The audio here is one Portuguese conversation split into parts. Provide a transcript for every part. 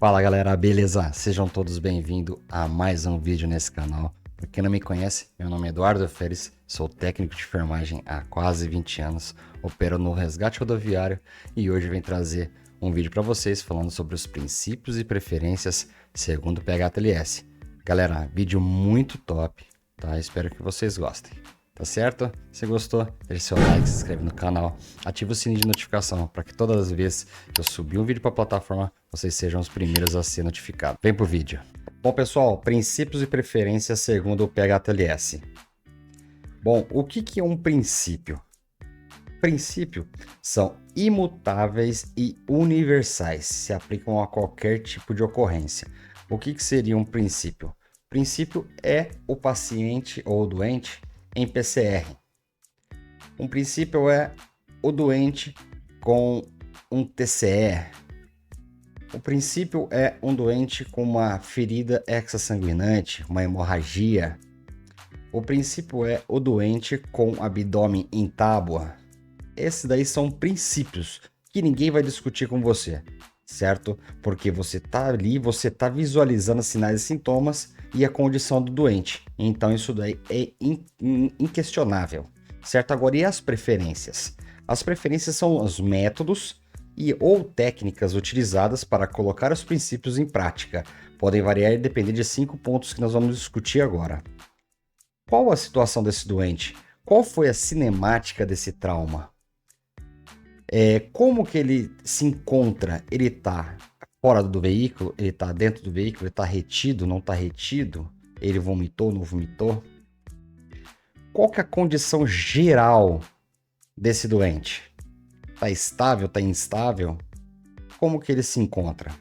Fala galera, beleza? Sejam todos bem-vindos a mais um vídeo nesse canal. Pra quem não me conhece, meu nome é Eduardo Feres, sou técnico de enfermagem há quase 20 anos, opero no resgate rodoviário e hoje venho trazer um vídeo para vocês falando sobre os princípios e preferências segundo o PHTLS. Galera, vídeo muito top, tá? Espero que vocês gostem. Tá certo? Se gostou, deixe seu like, se inscreve no canal, ative o sininho de notificação para que todas as vezes que eu subir um vídeo para a plataforma, vocês sejam os primeiros a ser notificados. Vem pro vídeo. Bom pessoal, princípios e preferências segundo o PHTLS. Bom, o que é um princípio? Princípio são imutáveis e universais, se aplicam a qualquer tipo de ocorrência. O que seria um princípio? Princípio é o paciente ou o doente em PCR. Um princípio é o doente com um TCE. O princípio é um doente com uma ferida extrasanguinante, uma hemorragia. O princípio é o doente com abdômen em tábua. Esses daí são princípios que ninguém vai discutir com você, certo? Porque você tá ali, você tá visualizando sinais e sintomas e a condição do doente. Então isso daí é inquestionável, certo? Agora, e as preferências? As preferências são os métodos e ou técnicas utilizadas para colocar os princípios em prática. Podem variar e depender de 5 pontos que nós vamos discutir agora. Qual a situação desse doente? Qual foi a cinemática desse trauma? Como que ele se encontra? Ele está fora do veículo? Ele está dentro do veículo? Ele está retido? Não está retido? Ele vomitou? Não vomitou? Qual que é a condição geral desse doente? Está estável? Está instável? Como que ele se encontra?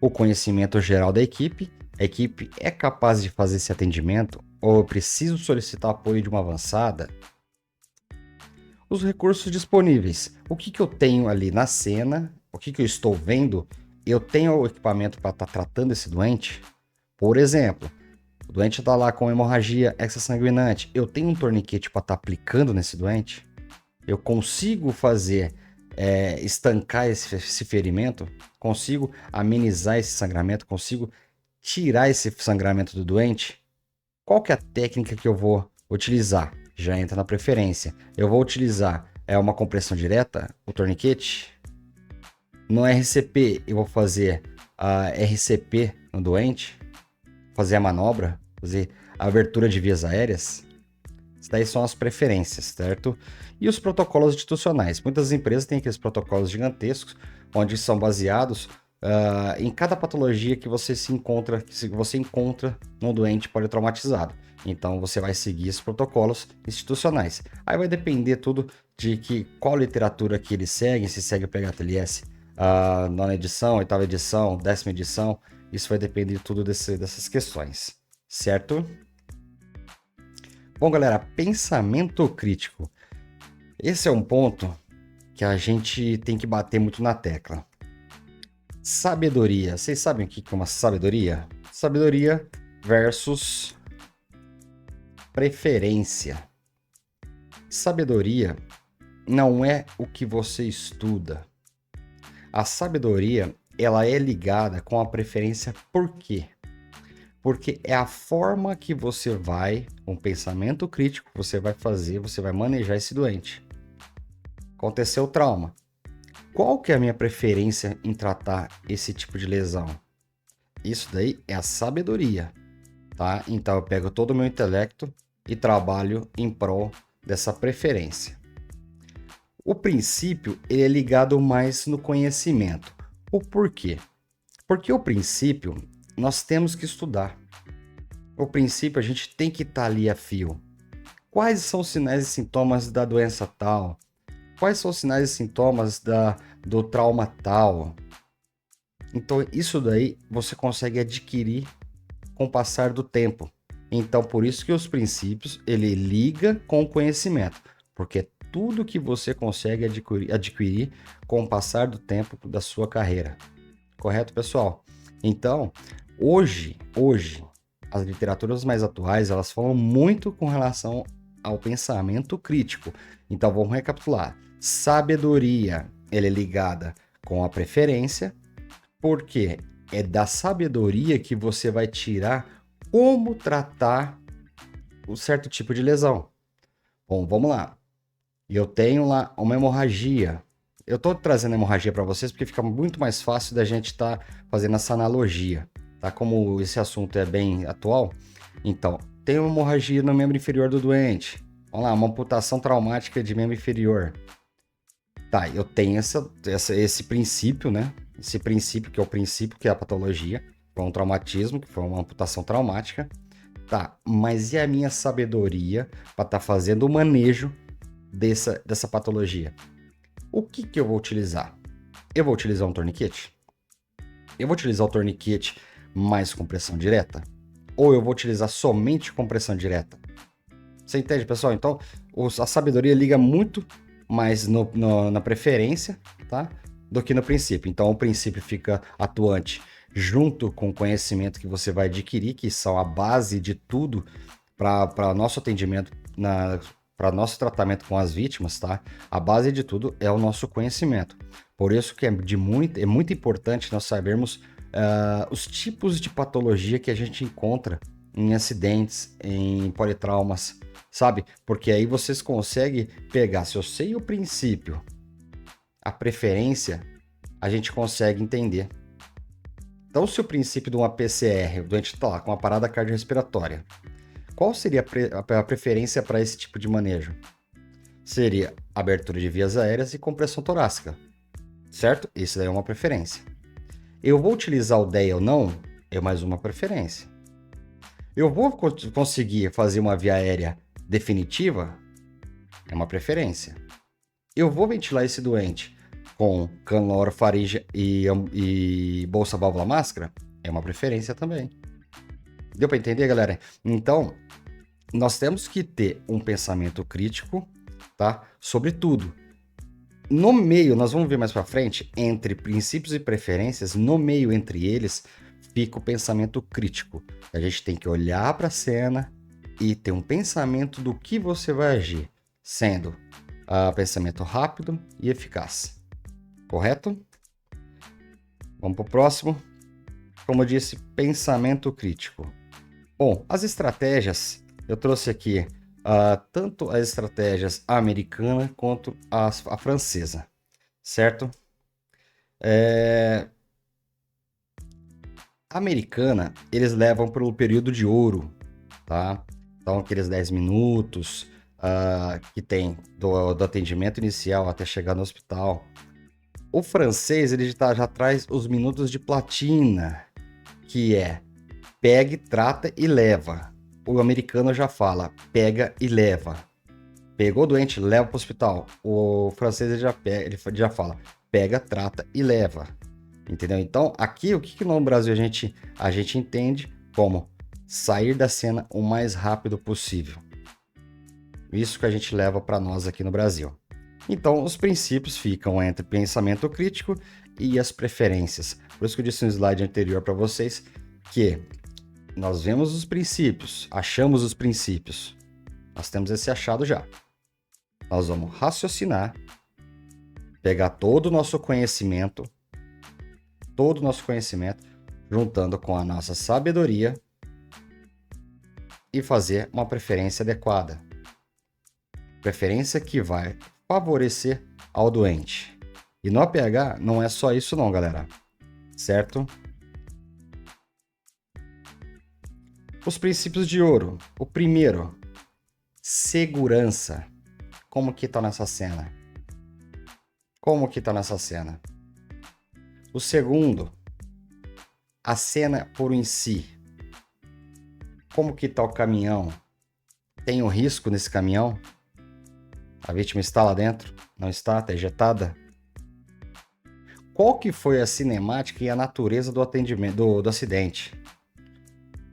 O conhecimento geral da equipe. A equipe é capaz de fazer esse atendimento? Ou eu preciso solicitar apoio de uma avançada? Os recursos disponíveis. O que eu tenho ali na cena? O que eu estou vendo? Eu tenho o equipamento para estar tratando esse doente? Por exemplo, o doente está lá com hemorragia extrasanguinante. Eu tenho um torniquete para estar aplicando nesse doente? Eu consigo fazer estancar esse ferimento? Consigo amenizar esse sangramento? Consigo tirar esse sangramento do doente? Qual que é a técnica que eu vou utilizar? Já entra na preferência. Eu vou utilizar uma compressão direta, o torniquete. No RCP, eu vou fazer a RCP no doente, fazer a manobra, fazer a abertura de vias aéreas. Isso daí são as preferências, certo? E os protocolos institucionais. Muitas empresas têm aqueles protocolos gigantescos, onde são baseados em cada patologia que você encontra no doente politraumatizado. Então você vai seguir esses protocolos institucionais. Aí vai depender tudo de qual literatura que eles seguem, se segue o PHTLS, nona edição, oitava edição, 10ª edição. Isso vai depender tudo dessas questões, certo? Bom, galera, pensamento crítico. Esse é um ponto que a gente tem que bater muito na tecla. Sabedoria. Vocês sabem o que é uma sabedoria? Sabedoria versus preferência. Sabedoria não é o que você estuda. A sabedoria, ela é ligada com a preferência. Por quê? Porque é a forma que você vai, um pensamento crítico, você vai manejar esse doente. Aconteceu o trauma. Qual que é a minha preferência em tratar esse tipo de lesão? Isso daí é a sabedoria, tá? Então eu pego todo o meu intelecto e trabalho em prol dessa preferência. O princípio, ele é ligado mais no conhecimento. O porquê? Porque o princípio, nós temos que estudar. O princípio, a gente tem que estar ali a fio. Quais são os sinais e sintomas da doença tal? Quais são os sinais e sintomas do trauma tal? Então, isso daí você consegue adquirir com o passar do tempo. Então, por isso que os princípios, ele liga com o conhecimento. Porque é tudo que você consegue adquirir com o passar do tempo da sua carreira. Correto, pessoal? Então, hoje, as literaturas mais atuais, elas falam muito com relação ao pensamento crítico. Então, vamos recapitular. Sabedoria, ela é ligada com a preferência, porque É da sabedoria que você vai tirar como tratar um certo tipo de lesão. Bom, vamos lá. Eu tenho lá uma hemorragia. Eu estou trazendo hemorragia para vocês porque fica muito mais fácil da gente estar fazendo essa analogia, tá? Como esse assunto é bem atual, então, tem uma hemorragia no membro inferior do doente. Vamos lá, uma amputação traumática de membro inferior. Tá, eu tenho esse princípio, né? Esse princípio, que é o princípio que é a patologia, foi um traumatismo, que foi uma amputação traumática. Tá, mas e a minha sabedoria para estar fazendo o manejo dessa patologia? O que eu vou utilizar? Eu vou utilizar um torniquete? Eu vou utilizar o torniquete mais compressão direta? Ou eu vou utilizar somente compressão direta? Você entende, pessoal? Então, a sabedoria liga muito mais na preferência, tá? Do que no princípio. Então, o princípio fica atuante junto com o conhecimento que você vai adquirir, que são a base de tudo para nosso atendimento, para nosso tratamento com as vítimas, tá? A base de tudo é o nosso conhecimento. Por isso que é muito importante nós sabermos os tipos de patologia que a gente encontra em acidentes, em politraumas, sabe? Porque aí vocês conseguem pegar, se eu sei o princípio, a preferência, a gente consegue entender. Então, se o princípio de uma PCR, o doente está lá com uma parada cardiorrespiratória, qual seria a preferência para esse tipo de manejo? Seria abertura de vias aéreas e compressão torácica, certo? Isso daí é uma preferência. Eu vou utilizar o DEA ou não? É mais uma preferência. Eu vou conseguir fazer uma via aérea definitiva? É uma preferência. Eu vou ventilar esse doente com cânula orofaríngea e bolsa válvula máscara? É uma preferência também. Deu para entender, galera? Então, nós temos que ter um pensamento crítico, tá? Sobre tudo. No meio, nós vamos ver mais para frente, entre princípios e preferências, no meio entre eles, fica o pensamento crítico. A gente tem que olhar para a cena e ter um pensamento do que você vai agir, sendo pensamento rápido e eficaz. Correto? Vamos para o próximo. Como eu disse, pensamento crítico. Bom, as estratégias, eu trouxe aqui tanto as estratégias americana quanto a francesa, certo? A americana, eles levam pelo período de ouro, tá? Então, aqueles 10 minutos que tem do atendimento inicial até chegar no hospital. O francês, ele já traz os minutos de platina, que é pegue, trata e leva. O americano já fala, pega e leva. Pegou o doente, leva para o hospital. O francês ele já fala, pega, trata e leva. Entendeu? Então, aqui, o que no Brasil a gente entende como sair da cena o mais rápido possível. Isso que a gente leva para nós aqui no Brasil. Então, os princípios ficam entre pensamento crítico e as preferências. Por isso que eu disse no slide anterior para vocês que nós vemos os princípios, achamos os princípios. Nós temos esse achado já. Nós vamos raciocinar, pegar todo o nosso conhecimento, juntando com a nossa sabedoria e fazer uma preferência adequada. Preferência que vai favorecer ao doente. E no APH não é só isso não, galera. Certo? Os princípios de ouro. O primeiro, segurança. Como que tá nessa cena? O segundo, a cena por em si. Como que tá o caminhão? Tem um risco nesse caminhão? A vítima está lá dentro? Não está? Está ejetada? Qual que foi a cinemática e a natureza do atendimento do acidente?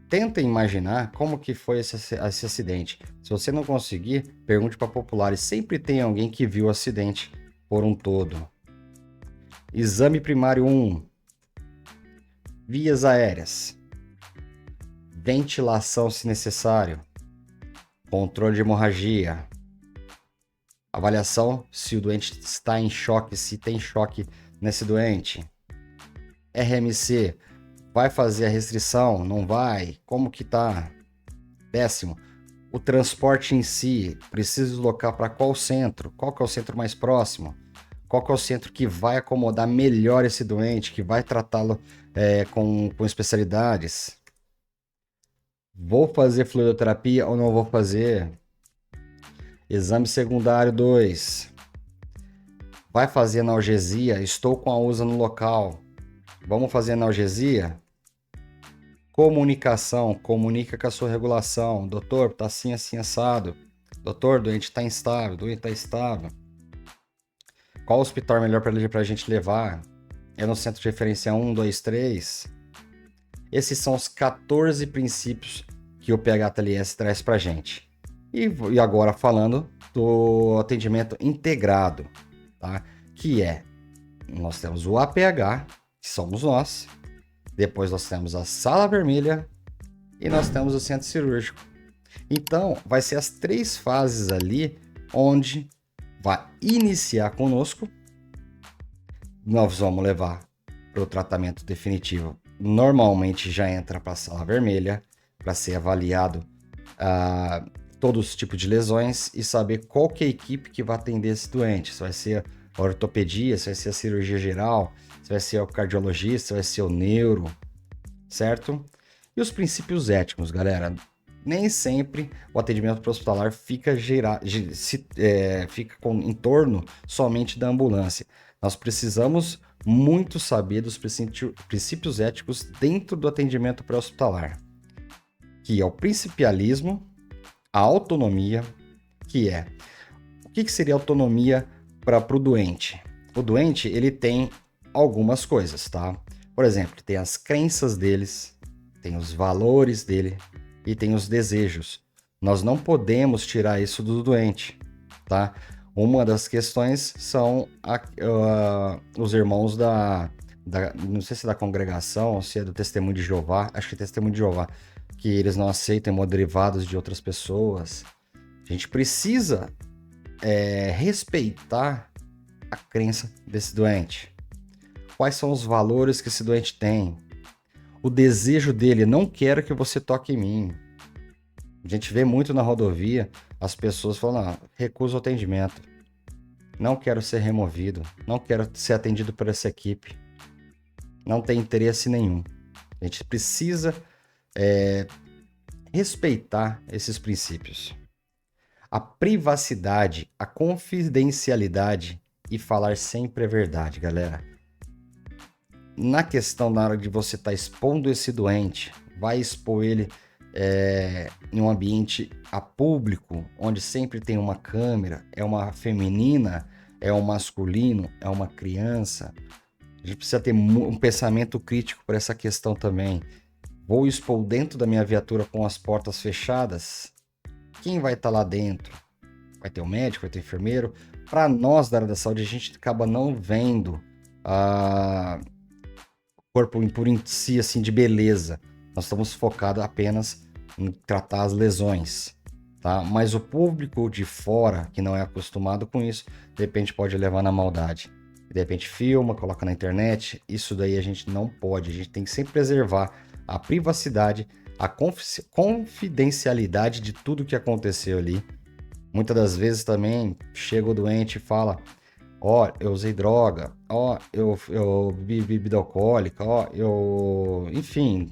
Tenta imaginar como que foi esse acidente. Se você não conseguir, pergunte para populares. Sempre tem alguém que viu o acidente por um todo. Exame primário 1. Vias aéreas. Ventilação se necessário. Controle de hemorragia. Avaliação se o doente está em choque, se tem choque nesse doente. RMC, Vai fazer a restrição? Não vai? Como que tá? 10º, o transporte em si, precisa deslocar para qual centro? Qual que é o centro mais próximo? Qual que é o centro que vai acomodar melhor esse doente, que vai tratá-lo com especialidades? Vou fazer fluidoterapia ou não vou fazer? Exame secundário 2. Vai fazer analgesia? Estou com a USA no local. Vamos fazer analgesia? Comunicação. Comunica com a sua regulação. Doutor, tá assim, assim, assado. Doutor, doente está instável. Doente está estável. Qual hospital é melhor para a gente levar? É no centro de referência 1, 2, 3? Esses são os 14 princípios que o PHTLS traz para a gente. E agora falando do atendimento integrado, tá? Que é, nós temos o APH, que somos nós, depois nós temos a sala vermelha e nós temos o centro cirúrgico. Então, vai ser as 3 fases ali onde vai iniciar conosco, nós vamos levar para o tratamento definitivo. Normalmente já entra para a sala vermelha para ser avaliado todos os tipos de lesões e saber qual que é a equipe que vai atender esse doente. Se vai ser a ortopedia, se vai ser a cirurgia geral, se vai ser o cardiologista, se vai ser o neuro, certo? E os princípios éticos, galera. Nem sempre o atendimento hospitalar fica em torno somente da ambulância. Nós precisamos muito saber dos princípios éticos dentro do atendimento pré-hospitalar, que é o principialismo, a autonomia, que é... O que seria autonomia para o doente? O doente, ele tem algumas coisas, tá? Por exemplo, tem as crenças deles, tem os valores dele e tem os desejos. Nós não podemos tirar isso do doente, tá? Uma das questões são os irmãos não sei se é da congregação ou se é do Testemunho de Jeová, acho que é Testemunho de Jeová, que eles não aceitam hemoderivados de outras pessoas. A gente precisa respeitar a crença desse doente. Quais são os valores que esse doente tem? O desejo dele, não quero que você toque em mim. A gente vê muito na rodovia as pessoas falando, recuso o atendimento. Não quero ser removido. Não quero ser atendido por essa equipe. Não tem interesse nenhum. A gente precisa respeitar esses princípios. A privacidade, a confidencialidade e falar sempre a verdade, galera. Na questão, na hora de você estar expondo esse doente, vai expor ele em um ambiente a público, onde sempre tem uma câmera, é uma feminina, é um masculino, é uma criança. A gente precisa ter um pensamento crítico para essa questão também. Vou expor dentro da minha viatura com as portas fechadas? Quem vai estar lá dentro? Vai ter o médico, vai ter o enfermeiro? Para nós da área da saúde, a gente acaba não vendo o corpo por em si, assim, de beleza. Nós estamos focados apenas em tratar as lesões, tá? Mas o público de fora, que não é acostumado com isso, de repente pode levar na maldade. De repente filma, coloca na internet. Isso daí a gente não pode. A gente tem que sempre preservar a privacidade, a confidencialidade de tudo que aconteceu ali. Muitas das vezes também chega o doente e fala: ó, eu usei droga, ó, eu bebi bebida alcoólica, ó, enfim,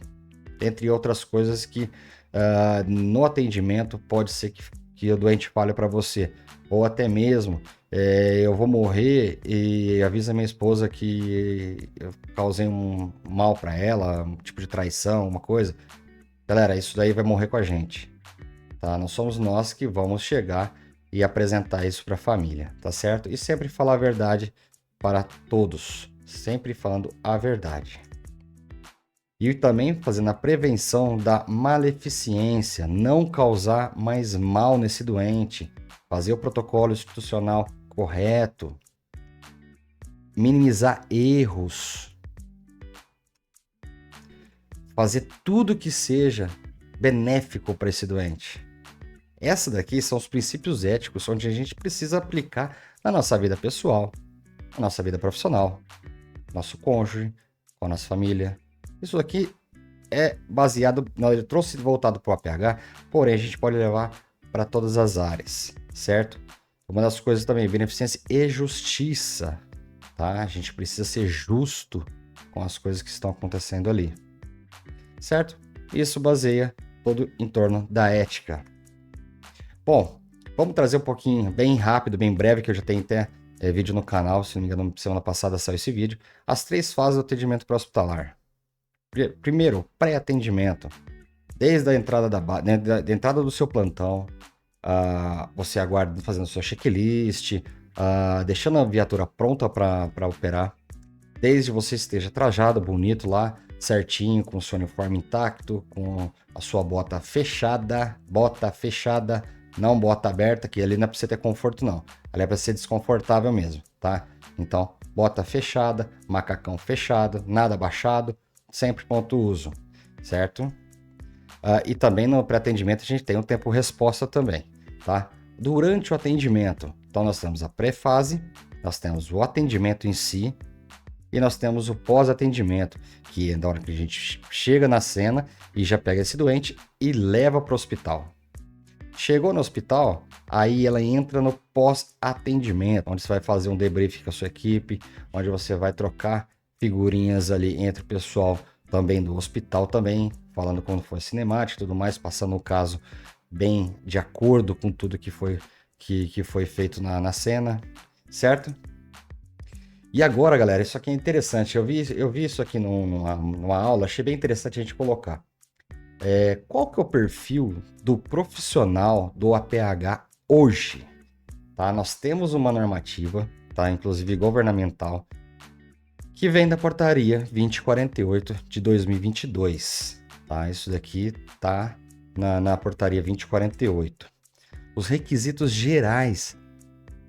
entre outras coisas que no atendimento pode ser que o doente fale para você, ou até mesmo eu vou morrer e avisa minha esposa que eu causei um mal para ela, um tipo de traição, uma coisa. Galera, isso daí vai morrer com a gente, tá? Não somos nós que vamos chegar e apresentar isso para a família, tá certo? E sempre falar a verdade para todos, sempre falando a verdade. E também fazendo a prevenção da maleficência, não causar mais mal nesse doente, fazer o protocolo institucional correto, minimizar erros, fazer tudo que seja benéfico para esse doente. Essa daqui são os princípios éticos onde a gente precisa aplicar na nossa vida pessoal, na nossa vida profissional, nosso cônjuge, com a nossa família, Isso aqui é baseado, não, ele trouxe voltado para o APH, porém a gente pode levar para todas as áreas, certo? Uma das coisas também, beneficência e justiça, tá? A gente precisa ser justo com as coisas que estão acontecendo ali, certo? Isso baseia todo em torno da ética. Bom, vamos trazer um pouquinho, bem rápido, bem breve, que eu já tenho até vídeo no canal, se não me engano, semana passada saiu esse vídeo, as 3 fases do atendimento pré-hospitalar. Primeiro, pré-atendimento. Desde a entrada da entrada do seu plantão, você aguarda fazendo sua checklist, deixando a viatura pronta para operar. Desde você esteja trajado, bonito lá, certinho, com o seu uniforme intacto, com a sua bota fechada, não bota aberta, que ali não é para você ter conforto não, ali é para ser desconfortável mesmo, tá? Então, bota fechada, macacão fechado, nada abaixado, sempre ponto uso, certo? E também no pré-atendimento a gente tem um tempo resposta também, tá? Durante o atendimento, então nós temos a pré-fase, nós temos o atendimento em si e nós temos o pós-atendimento, que é da hora que a gente chega na cena e já pega esse doente e leva para o hospital. Chegou no hospital, aí ela entra no pós-atendimento, onde você vai fazer um debrief com a sua equipe, onde você vai trocar figurinhas ali entre o pessoal também do hospital também, falando como foi cinemático e tudo mais, passando o caso bem de acordo com tudo que foi feito na cena, certo? E agora, galera, isso aqui é interessante. Eu vi isso aqui numa aula, achei bem interessante a gente colocar. Qual que é o perfil do profissional do APH hoje? Tá? Nós temos uma normativa, tá? Inclusive governamental, que vem da portaria 2048 de 2022. Tá? Isso daqui tá na portaria 2048. Os requisitos gerais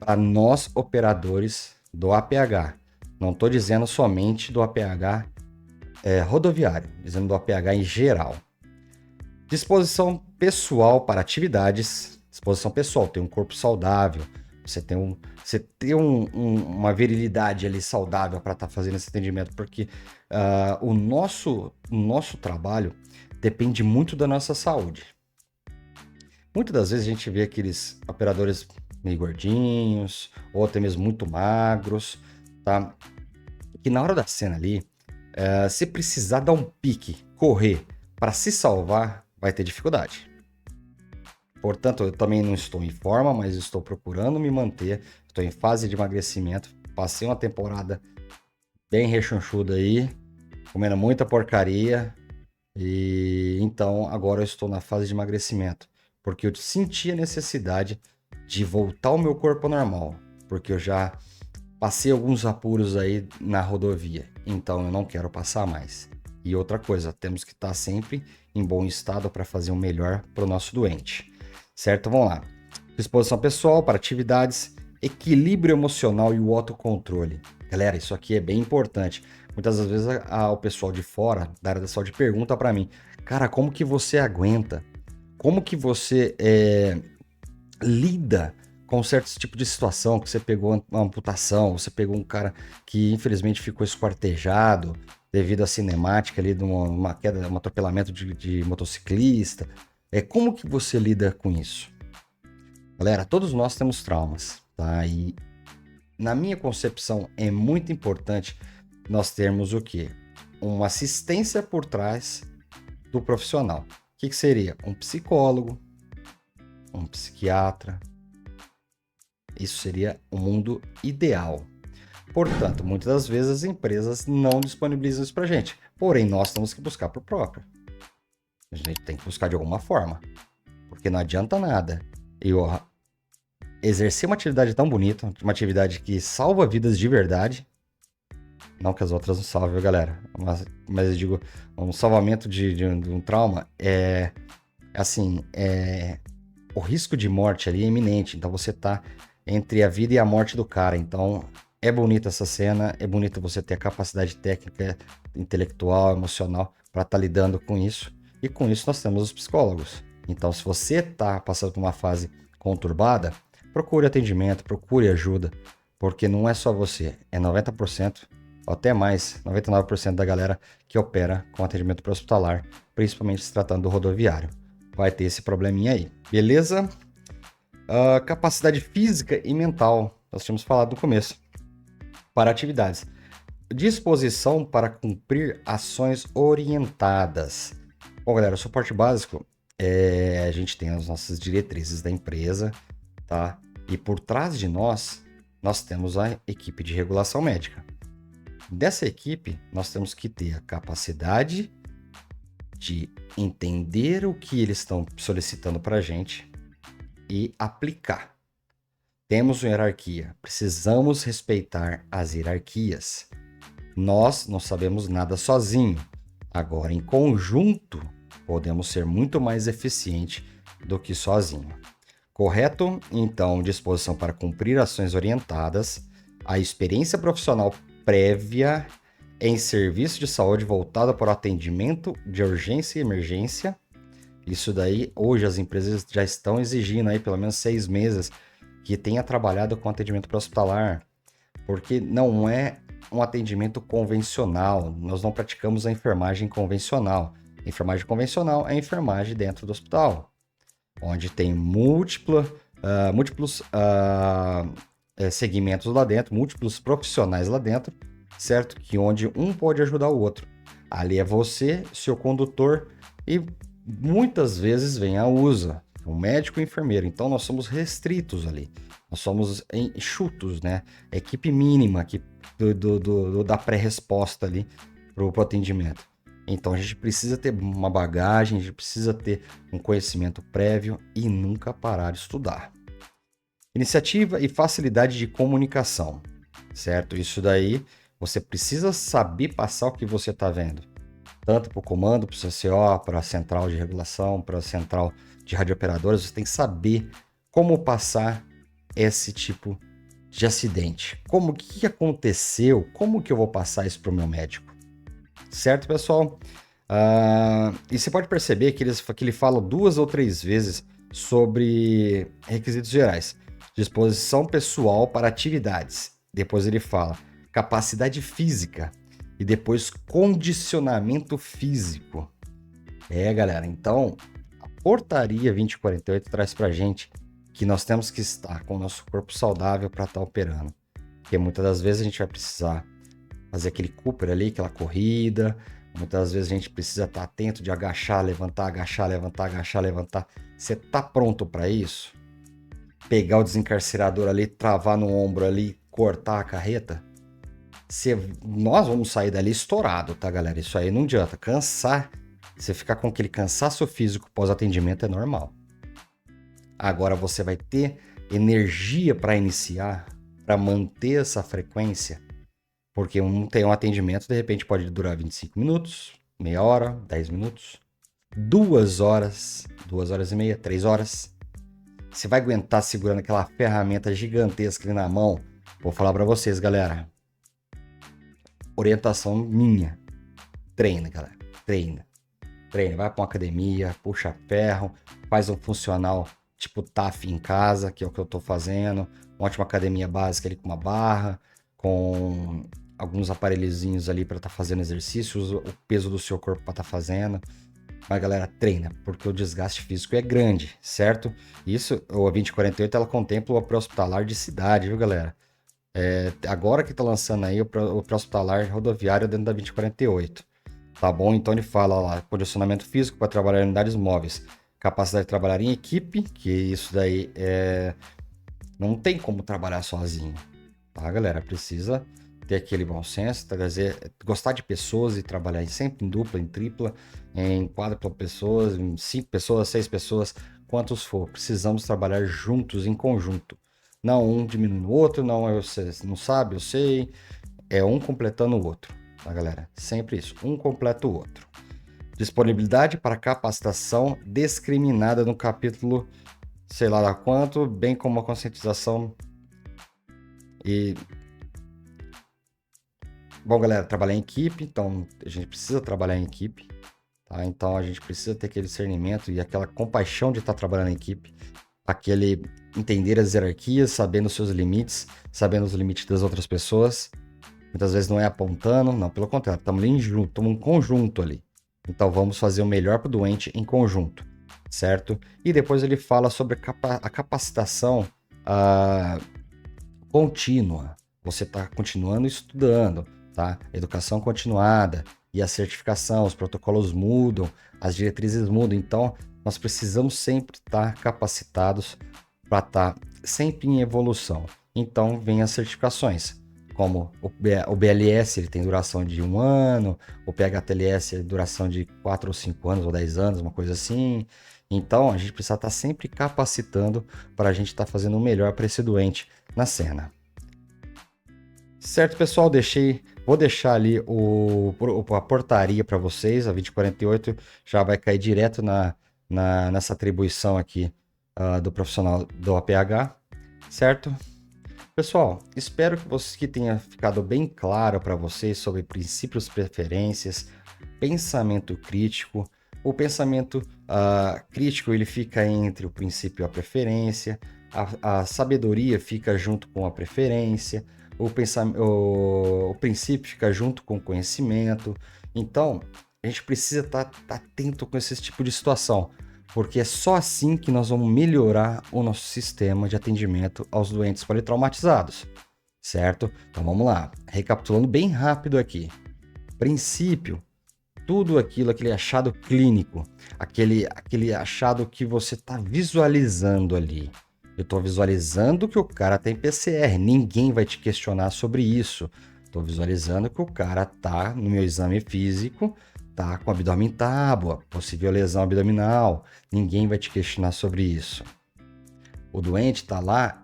para nós operadores do APH. Não estou dizendo somente do APH rodoviário, dizendo do APH em geral. Disposição pessoal para atividades. Disposição pessoal, ter um corpo saudável, você ter uma virilidade ali saudável para estar fazendo esse atendimento, porque o nosso trabalho depende muito da nossa saúde. Muitas das vezes a gente vê aqueles operadores meio gordinhos, ou até mesmo muito magros, tá? Que na hora da cena ali, se precisar dar um pique, correr para se salvar, vai ter dificuldade. Portanto, eu também não estou em forma, mas estou procurando me manter. Estou em fase de emagrecimento. Passei uma temporada bem rechonchuda aí, comendo muita porcaria. E então agora eu estou na fase de emagrecimento, porque eu senti a necessidade de voltar ao meu corpo normal, porque eu já passei alguns apuros aí na rodovia, então eu não quero passar mais. E outra coisa, temos que estar sempre em bom estado para fazer o melhor para o nosso doente, certo? Vamos lá. Disposição pessoal para atividades, equilíbrio emocional e o autocontrole. Galera, isso aqui é bem importante. Muitas das vezes o pessoal de fora, da área da saúde, pergunta para mim, cara, como que você aguenta? Como que você lida com certos tipos de situação, que você pegou uma amputação, você pegou um cara que infelizmente ficou esquartejado devido à cinemática ali de uma queda, um atropelamento de motociclista. Como que você lida com isso? Galera, todos nós temos traumas, tá? E na minha concepção é muito importante nós termos o quê? Uma assistência por trás do profissional. O que seria? Um psicólogo, um psiquiatra. Isso seria o mundo ideal. Portanto, muitas das vezes as empresas não disponibilizam isso pra gente. Porém, nós temos que buscar por próprio. A gente tem que buscar de alguma forma. Porque não adianta nada eu exercer uma atividade tão bonita, uma atividade que salva vidas de verdade. Não que as outras não salvem, viu, galera? Mas eu digo, um salvamento de um trauma o risco de morte ali é iminente. Então você tá entre a vida e a morte do cara. Então é bonita essa cena, é bonito você ter a capacidade técnica, intelectual, emocional para estar lidando com isso. E com isso nós temos os psicólogos. Então se você está passando por uma fase conturbada, procure atendimento, procure ajuda, porque não é só você, é 90% ou até mais, 99% da galera que opera com atendimento pré-hospitalar, principalmente se tratando do rodoviário, vai ter esse probleminha aí, beleza? Capacidade física e mental, nós tínhamos falado no começo, para atividades. Disposição para cumprir ações orientadas. Bom, galera, o suporte básico, a gente tem as nossas diretrizes da empresa, tá? E por trás de nós temos a equipe de regulação médica. Dessa equipe, nós temos que ter a capacidade de entender o que eles estão solicitando para a gente e aplicar. Temos uma hierarquia, precisamos respeitar as hierarquias. Nós não sabemos nada sozinho. Agora, em conjunto, podemos ser muito mais eficientes do que sozinho. Correto? Então, disposição para cumprir ações orientadas, a experiência profissional prévia em serviço de saúde voltada para o atendimento de urgência e emergência. Isso daí, hoje as empresas já estão exigindo aí pelo menos 6 meses que tenha trabalhado com atendimento pré-hospitalar, porque não é um atendimento convencional, nós não praticamos a enfermagem convencional. Enfermagem convencional é a enfermagem dentro do hospital, onde tem múltiplos segmentos lá dentro, múltiplos profissionais lá dentro, certo? Que onde um pode ajudar o outro. Ali é você, seu condutor e muitas vezes vem a USA, o médico e o enfermeiro. Então nós somos restritos ali, nós somos enxutos, né? Equipe mínima que da pré-resposta ali para o atendimento. Então a gente precisa ter uma bagagem, a gente precisa ter um conhecimento prévio e nunca parar de estudar. Iniciativa e facilidade de comunicação, certo? Isso daí você precisa saber passar o que você está vendo, tanto para o comando, para o CCO, para a central de regulação, para a central de radiooperadoras, você tem que saber como passar esse tipo de acidente. Como que aconteceu? Como que eu vou passar isso para o meu médico? Certo, pessoal? E você pode perceber que ele fala 2 ou 3 vezes sobre requisitos gerais. Disposição pessoal para atividades. Depois ele fala capacidade física. E depois condicionamento físico. Galera, então a portaria 2048 traz pra gente que nós temos que estar com o nosso corpo saudável para estar operando. Porque muitas das vezes a gente vai precisar fazer aquele Cooper ali, aquela corrida. Muitas vezes a gente precisa estar atento de agachar, levantar, agachar, levantar, agachar, levantar. Você tá pronto para isso? Pegar o desencarcerador ali, travar no ombro ali, cortar a carreta? Nós vamos sair dali estourado, tá, galera? Isso aí não adianta. Cansar, você ficar com aquele cansaço físico pós-atendimento é normal. Agora você vai ter energia para iniciar, para manter essa frequência, porque tem um atendimento, de repente pode durar 25 minutos, meia hora, 10 minutos, 2 horas, 2 horas e meia, 3 horas. Você vai aguentar segurando aquela ferramenta gigantesca ali na mão? Vou falar para vocês, galera. Orientação minha. Treina, galera. Treina. Vai para uma academia, puxa ferro, faz um funcional tipo TAF em casa, que é o que eu tô fazendo. Uma ótima academia básica ali com uma barra, com alguns aparelhozinhos ali para estar fazendo exercícios, o peso do seu corpo para estar fazendo. Mas galera, treina, porque o desgaste físico é grande, certo? Isso, o 2048, ela contempla o pré-hospitalar de cidade, viu, galera? Agora que tá lançando aí o pré-hospitalar rodoviário dentro da 2048. Tá bom? Então ele fala lá, condicionamento físico para trabalhar em unidades móveis, capacidade de trabalhar em equipe, que isso daí não tem como trabalhar sozinho, tá, galera? Precisa ter aquele bom senso, gostar de pessoas e trabalhar sempre em dupla, em tripla, em quádrupla pessoas, em 5 pessoas, 6 pessoas, quantos for. Precisamos trabalhar juntos, em conjunto. Não um diminuindo o outro, não você não sabe, eu sei. É um completando o outro, tá, galera? Sempre isso, um completa o outro. Disponibilidade para capacitação discriminada no capítulo, sei lá quanto, bem como a conscientização e... Bom, galera, trabalhar em equipe, então a gente precisa trabalhar em equipe, tá? Então a gente precisa ter aquele discernimento e aquela compaixão de estar trabalhando em equipe, aquele entender as hierarquias, sabendo os seus limites, sabendo os limites das outras pessoas, Muitas vezes não é apontando, não, pelo contrário, estamos ali estamos um conjunto ali. Então vamos fazer o melhor para o doente em conjunto, certo? E depois ele fala sobre a capacitação contínua. Você está continuando estudando, tá? Educação continuada e a certificação, os protocolos mudam, as diretrizes mudam. Então nós precisamos sempre estar capacitados para estar sempre em evolução. Então vem as certificações, como o BLS, ele tem duração de 1 ano, o PHTLS duração de 4 ou 5 anos ou 10 anos, uma coisa assim. Então a gente precisa estar sempre capacitando para a gente estar fazendo o melhor para esse doente na cena. Certo, pessoal? Vou deixar ali a portaria para vocês, a 2048 já vai cair direto nessa atribuição aqui do profissional do APH, certo? Pessoal, espero que tenha ficado bem claro para vocês sobre princípios, preferências, pensamento crítico. O pensamento crítico ele fica entre o princípio e a preferência, a sabedoria fica junto com a preferência, o princípio fica junto com o conhecimento. Então, a gente precisa estar atento com esse tipo de situação, porque é só assim que nós vamos melhorar o nosso sistema de atendimento aos doentes politraumatizados, certo? Então vamos lá, recapitulando bem rápido aqui. Princípio, tudo aquele achado clínico, aquele achado que você está visualizando ali. Eu estou visualizando que o cara tem PCR, ninguém vai te questionar sobre isso. Estou visualizando que o cara tá no meu exame físico, tá com o abdômen tábua, possível lesão abdominal, ninguém vai te questionar sobre isso. O doente tá lá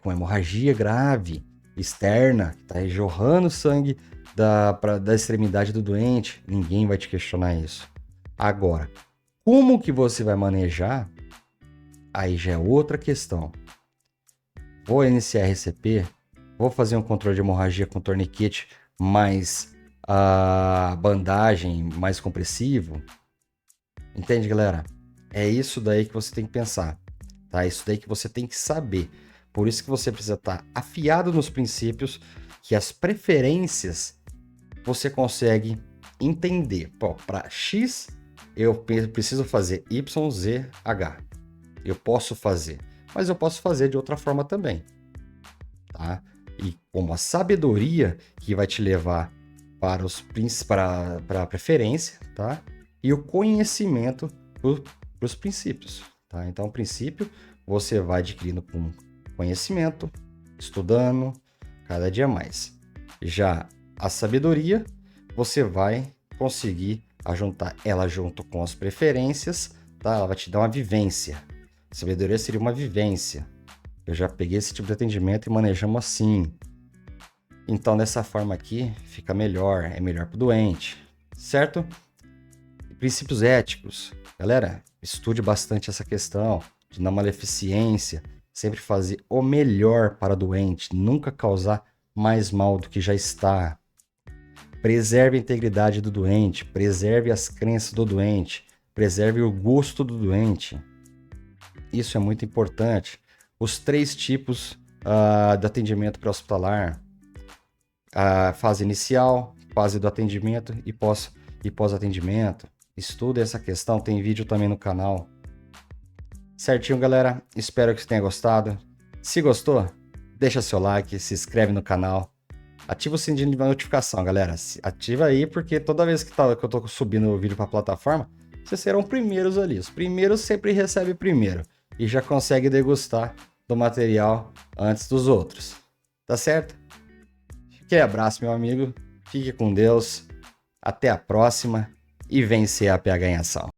com hemorragia grave, externa, tá jorrando sangue da extremidade do doente, ninguém vai te questionar isso. Agora, como que você vai manejar? Aí já é outra questão. Vou iniciar RCP, vou fazer um controle de hemorragia com torniquete mais a bandagem mais compressivo. Entende, galera? É isso daí que você tem que pensar, tá? É isso daí que você tem que saber. Por isso que você precisa estar afiado nos princípios, que as preferências você consegue entender. Para X, eu preciso fazer Y, Z, H. Eu posso fazer, mas eu posso fazer de outra forma também, tá? E como a sabedoria que vai te levar para a preferência, tá? E o conhecimento para os princípios, tá? Então, o princípio você vai adquirindo com conhecimento, estudando cada dia mais. Já a sabedoria, você vai conseguir ajuntar ela junto com as preferências, tá? Ela vai te dar uma vivência. Sabedoria seria uma vivência. Eu já peguei esse tipo de atendimento e manejamos assim. Então, dessa forma aqui, fica melhor, é melhor para o doente, certo? Princípios éticos. Galera, estude bastante essa questão de não maleficência, sempre fazer o melhor para o doente, nunca causar mais mal do que já está. Preserve a integridade do doente, preserve as crenças do doente, preserve o gosto do doente. Isso é muito importante. Os 3 tipos de atendimento pré-hospitalar. A fase inicial, fase do atendimento e pós-atendimento. Estude essa questão, tem vídeo também no canal. Certinho, galera? Espero que você tenha gostado. Se gostou, deixa seu like, se inscreve no canal. Ativa o sininho de notificação, galera. Ativa aí, porque toda vez que eu tô subindo o vídeo para a plataforma, vocês serão primeiros ali. Os primeiros sempre recebem primeiro e já consegue degustar do material antes dos outros. Tá certo? Aquele abraço, meu amigo. Fique com Deus. Até a próxima e vencer a PH em ação.